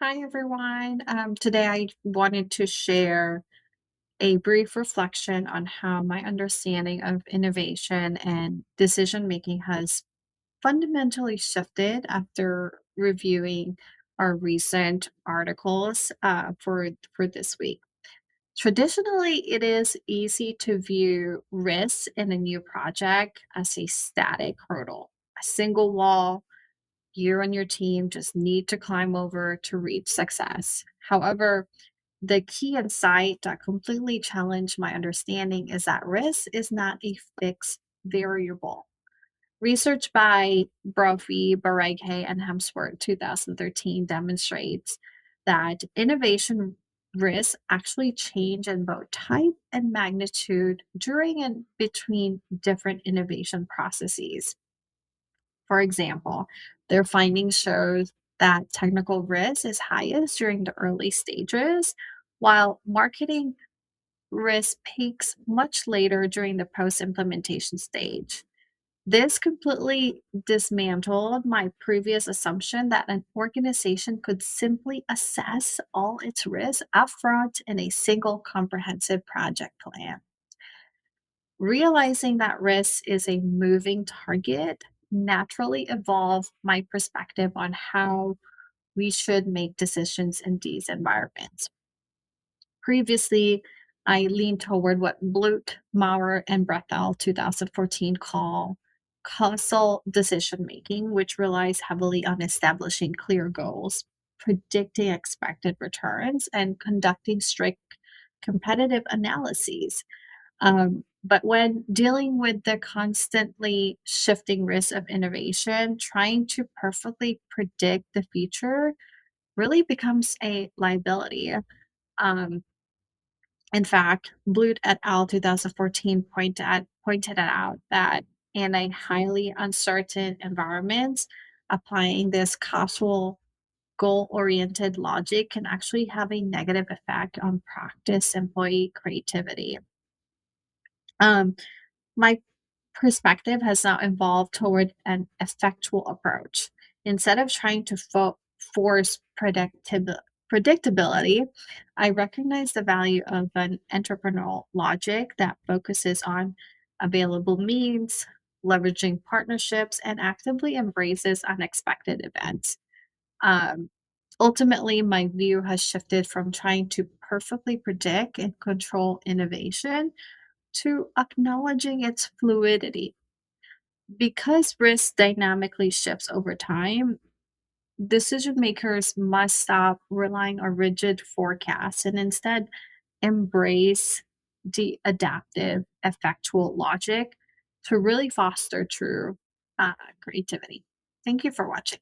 Hi, everyone. Today, I wanted to share a brief reflection on how my understanding of innovation and decision making has fundamentally shifted after reviewing our recent articles for this week. Traditionally, it is easy to view risks in a new project as a static hurdle, a single wall you and your team just need to climb over to reach success. However, the key insight that completely challenged my understanding is that risk is not a fixed variable. Research by Brophy, Bareghe, and Hemsworth 2013 demonstrates that innovation risks actually change in both type and magnitude during and between different innovation processes. For example, their findings shows that technical risk is highest during the early stages, while marketing risk peaks much later during the post implementation stage. This completely dismantled my previous assumption that an organization could simply assess all its risks upfront in a single comprehensive project plan. Realizing that risk is a moving target naturally evolved my perspective on how we should make decisions in these environments. Previously, I leaned toward what Blut, Maurer, and Brethel 2014 call causal decision making, which relies heavily on establishing clear goals, predicting expected returns, and conducting strict competitive analyses. But when dealing with the constantly shifting risk of innovation, trying to perfectly predict the future really becomes a liability. Um, in fact, Blut et al. 2014 pointed out that in a highly uncertain environment, applying this causal goal oriented logic can actually have a negative effect on practice employee creativity. Um, my perspective has now evolved toward an effectual approach. Instead of trying to force predictability, I recognize the value of an entrepreneurial logic that focuses on available means, leveraging partnerships, and actively embraces unexpected events. Um, Ultimately, my view has shifted from trying to perfectly predict and control innovation to acknowledging its fluidity. Because risk dynamically shifts over time, decision makers must stop relying on rigid forecasts and instead embrace the adaptive, effectual logic to really foster true creativity. Thank you for watching.